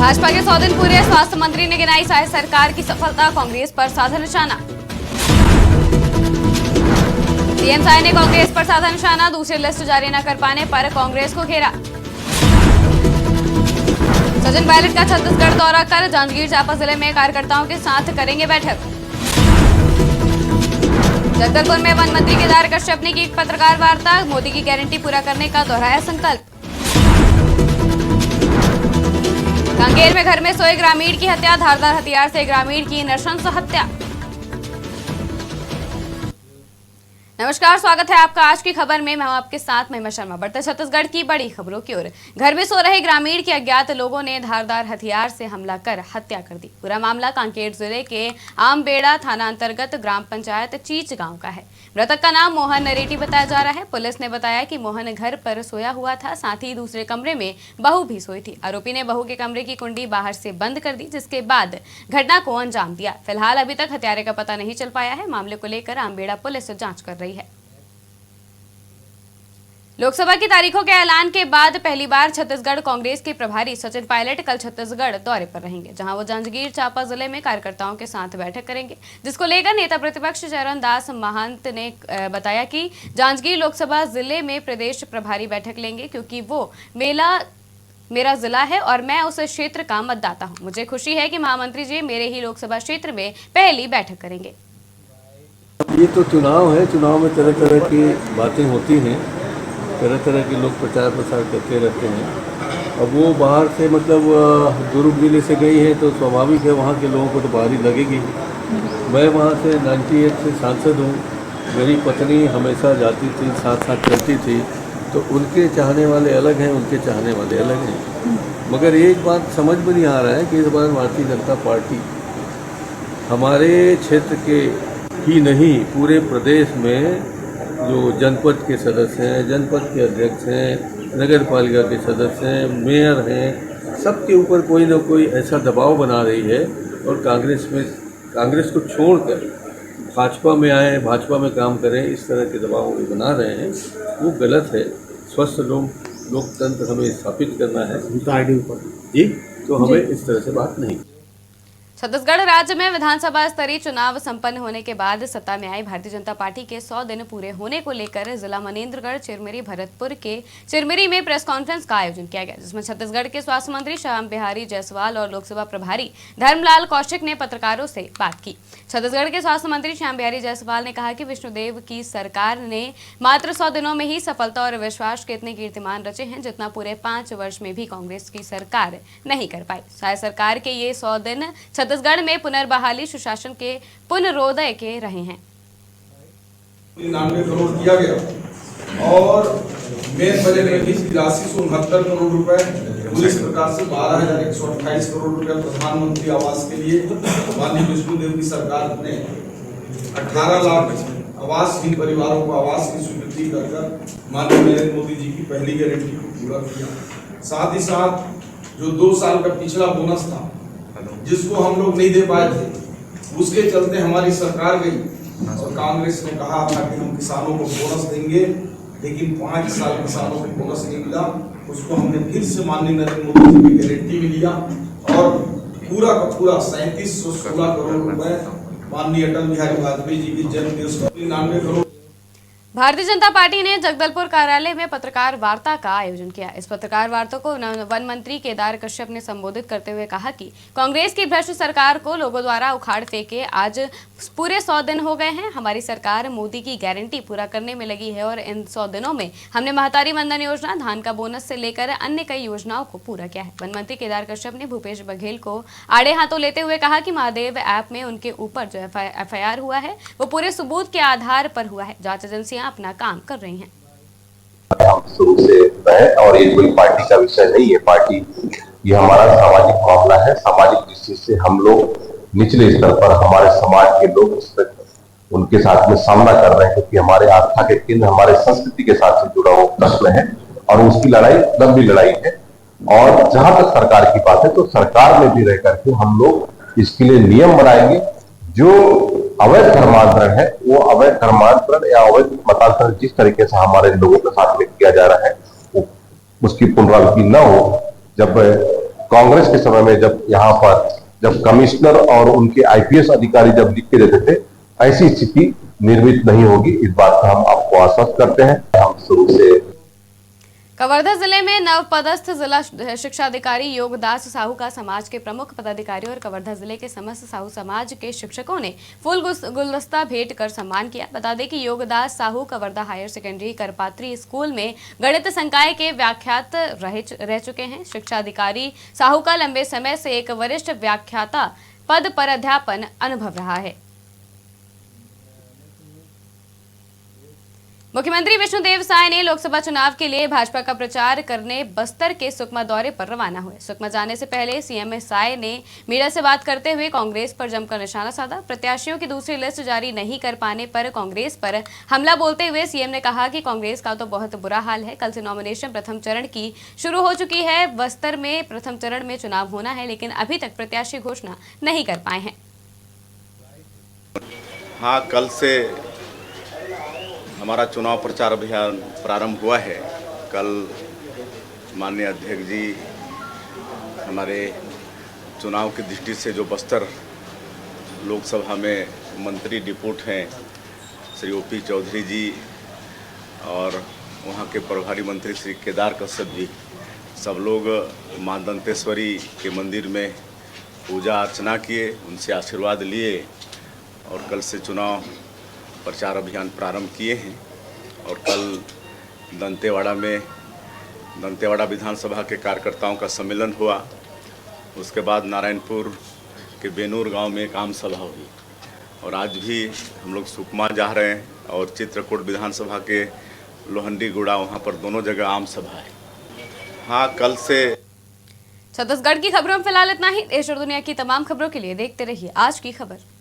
भाजपा के 100 दिन पूरे, स्वास्थ्य मंत्री ने गिनाई शाह सरकार की सफलता, कांग्रेस पर साधा निशाना। सीएम शाह ने कांग्रेस पर साधा निशाना, दूसरी लिस्ट जारी न कर पाने पर कांग्रेस को घेरा। सचिन पायलट का छत्तीसगढ़ दौरा कर जांजगीर चांपा जिले में कार्यकर्ताओं के साथ करेंगे बैठक। जगदलपुर में वन मंत्री केदार कश्यप ने की पत्रकार वार्ता, मोदी की गारंटी पूरा करने का दोहराया संकल्प। कांकेर में घर में सोए ग्रामीण की हत्या, धारदार हथियार से ग्रामीण की नृशंस हत्या। नमस्कार, स्वागत है आपका आज की खबर में। मैं हूं आपके साथ महिमा शर्मा। बढ़ते छत्तीसगढ़ की बड़ी खबरों की ओर। घर में सो रहे ग्रामीण के अज्ञात लोगों ने धारदार हथियार से हमला कर हत्या कर दी। पूरा मामला कांकेर जिले के आमबेड़ा थाना अंतर्गत ग्राम पंचायत चीच गांव का है। मृतक का नाम मोहन नरेटी बताया जा रहा है। पुलिस ने बताया कि मोहन घर पर सोया हुआ था, साथ ही दूसरे कमरे में बहू भी सोई थी। आरोपी ने बहू के कमरे की कुंडी बाहर से बंद कर दी, जिसके बाद घटना को अंजाम दिया। फिलहाल अभी तक हत्यारे का पता नहीं चल पाया है। मामले को लेकर आमबेड़ा पुलिस जांच कर रही है। लोकसभा की तारीखों के ऐलान के बाद पहली बार छत्तीसगढ़ कांग्रेस के प्रभारी सचिन पायलट कल छत्तीसगढ़ दौरे पर रहेंगे, जहां वो जांजगीर चांपा जिले में कार्यकर्ताओं के साथ बैठक करेंगे, जिसको लेकर नेता प्रतिपक्ष चरण दास महंत ने बताया कि जांजगीर लोकसभा जिले में प्रदेश प्रभारी बैठक लेंगे, क्योंकि वो मेरा जिला है और मैं उस क्षेत्र का मतदाता हूं। मुझे खुशी है कि महामंत्री जी मेरे ही लोकसभा क्षेत्र में पहली बैठक करेंगे। ये तो चुनाव है, चुनाव में तरह तरह की बातें होती हैं, तरह तरह के लोग प्रचार प्रसार करते रहते हैं। अब वो बाहर से मतलब दुर्ग जिले से गई है तो स्वाभाविक है वहाँ के लोगों को तो बाहरी लगेगी। मैं वहाँ से 98 से सांसद हूँ। मेरी पत्नी हमेशा जाती थी, साथ साथ चलती थी, तो उनके चाहने वाले अलग हैं, उनके चाहने वाले अलग हैं। मगर एक बात समझ में नहीं आ रहा है कि इस बार भारतीय जनता पार्टी हमारे क्षेत्र के ही नहीं पूरे प्रदेश में जो जनपद के सदस्य हैं, जनपद के अध्यक्ष हैं, नगर पालिका के सदस्य हैं, मेयर हैं, सबके ऊपर कोई ना कोई ऐसा दबाव बना रही है और कांग्रेस को छोड़कर भाजपा में आए, भाजपा में काम करें, इस तरह के दबाव बना रहे हैं। वो गलत है। स्वस्थ लोकतंत्र हमें स्थापित करना है जी, तो हमें इस तरह से बात नहीं। छत्तीसगढ़ राज्य में विधानसभा स्तरीय चुनाव संपन्न होने के बाद सत्ता में आई भारतीय जनता पार्टी के 100 दिन पूरे होने को लेकर जिला मनेन्द्रगढ़, चिरमिरी, भरतपुर के चिरमिरी में प्रेस कॉन्फ्रेंस का आयोजन किया गया, जिसमें छत्तीसगढ़ के स्वास्थ्य मंत्री श्याम बिहारी जायसवाल और लोकसभा प्रभारी धर्मलाल कौशिक ने पत्रकारों से बात की। छत्तीसगढ़ के स्वास्थ्य मंत्री श्याम बिहारी जायसवाल ने कहा कि विष्णुदेव की सरकार ने मात्र 100 दिनों में ही सफलता और विश्वास के इतने कीर्तिमान रचे हैं, जितना पूरे 5 वर्ष में भी कांग्रेस की सरकार नहीं कर पाई। शाह सरकार के ये 100 दिन छत्तीसगढ़ में पुनर्बहाली, सुशासन के पुनरोदय के रहे हैं। 99 करोड़ किया गया और मेन बजट में 8369 करोड़ रुपए, इस प्रकार से 12,128 करोड़ रुपए प्रधानमंत्री आवास के लिए माननीय विष्णुदेव की सरकार ने 18 लाख आवासहीन परिवारों को आवास की स्वीकृति कर माननीय नरेंद्र मोदी जी की पहली गारंटी को पूरा किया। साथ ही साथ जो 2 साल का पिछला बोनस था जिसको हम लोग नहीं दे पाए थे, उसके चलते हमारी सरकार गई और कांग्रेस ने कहा था कि हम किसानों को बोनस देंगे, लेकिन 5 साल किसानों को बोनस नहीं मिला। उसको हमने फिर से माननीय नरेंद्र मोदी जी की गारंटी में लिया और पूरा का पूरा 3716 करोड़ रुपए माननीय अटल बिहारी वाजपेयी जी की जन्म दिवस 99 करोड़। भारतीय जनता पार्टी ने जगदलपुर कार्यालय में पत्रकार वार्ता का आयोजन किया। इस पत्रकार वार्ता को वन मंत्री केदार कश्यप ने संबोधित करते हुए कहा कि कांग्रेस की भ्रष्ट सरकार को लोगों द्वारा उखाड़ फेंके आज पूरे 100 दिन हो गए हैं। हमारी सरकार मोदी की गारंटी पूरा करने में लगी है और इन 100 दिनों में हमने महतारी वंदन योजना, धान का बोनस से लेकर अन्य कई योजनाओं को पूरा किया है। वन मंत्री केदार कश्यप ने भूपेश बघेल को आड़े हाथों लेते हुए कहा कि महादेव ऐप में उनके ऊपर जो FIR हुआ है वो पूरे सबूत के आधार पर हुआ है। जांच एजेंसियां अपना काम कर रही हैं। हम शुरू से रहे और ये कोई पार्टी का विषय नहीं है। पार्टी ये हमारा सामाजिक मामला है। सामाजिक दृष्टि से हम लोग निचले स्तर पर हमारे समाज के लोग उनके साथ में सामना कर रहे हैं, क्योंकि हमारे आस्था के केंद्र हमारे संस्कृति के साथ से जुड़ा हुआ प्रश्न है और उसकी लड़ाई लंबी लड़ाई है। और जहां तक सरकार की बात है तो सरकार में भी रह करके हम लोग इसके लिए नियम बनाएंगे। जो अवैध धर्मांतरण है वो अवैध धर्मांतरण या अवैध मतांतरण जिस तरीके से हमारे लोगों के साथ में किया जा रहा है वो उसकी पुनरावृत्ति न हो। जब कांग्रेस के समय में जब यहाँ पर जब कमिश्नर और उनके आईपीएस अधिकारी जब लिख के देते थे, ऐसी स्थिति निर्मित नहीं होगी। इस बात का हम आपको आश्वस्त करते हैं। हम शुरू से कवर्धा जिले में नवपदस्थ जिला शिक्षा अधिकारी योगदास साहू का समाज के प्रमुख पदाधिकारियों और कवर्धा जिले के समस्त साहू समाज के शिक्षकों ने फूल गुलदस्ता भेंट कर सम्मान किया। बता दें कि Yogdas Sahu Kawardha higher secondary Karpatri school में गणित संकाय के व्याख्यात रह चुके हैं। शिक्षा अधिकारी साहू का लंबे समय से एक वरिष्ठ व्याख्याता पद पर अध्यापन अनुभव रहा है। मुख्यमंत्री विष्णुदेव साय ने लोकसभा चुनाव के लिए भाजपा का प्रचार करने बस्तर के सुकमा दौरे पर रवाना हुए। सुकमा जाने से पहले सीएम साय ने मीडिया से बात करते हुए कांग्रेस पर जमकर निशाना साधा। प्रत्याशियों की दूसरी लिस्ट जारी नहीं कर पाने पर कांग्रेस पर हमला बोलते हुए सीएम ने कहा कि कांग्रेस का तो बहुत बुरा हाल है। कल से नॉमिनेशन प्रथम चरण की शुरू हो चुकी है। बस्तर में प्रथम चरण में चुनाव होना है, लेकिन अभी तक प्रत्याशी घोषणा नहीं कर पाए हैं। हाँ, कल से हमारा चुनाव प्रचार अभियान प्रारंभ हुआ है। कल माननीय अध्यक्ष जी हमारे चुनाव की दृष्टि से जो बस्तर लोकसभा में मंत्री डिप्यूट हैं श्री ओपी चौधरी जी और वहाँ के प्रभारी मंत्री श्री केदार कश्यप जी, सब लोग मां दंतेश्वरी के मंदिर में पूजा अर्चना किए, उनसे आशीर्वाद लिए और कल से चुनाव प्रचार अभियान प्रारंभ किए हैं। और कल दंतेवाड़ा विधानसभा के कार्यकर्ताओं का सम्मेलन हुआ। उसके बाद नारायणपुर के बेनूर गांव में एक आम सभा हुई और आज भी हम लोग सुकमा जा रहे हैं और चित्रकूट विधानसभा के लोहंडी गुड़ा, वहाँ पर दोनों जगह आम सभा है। हाँ, कल से छत्तीसगढ़ की खबरों में फिलहाल इतना ही। देश और दुनिया की तमाम खबरों के लिए देखते रहिए आज की खबर।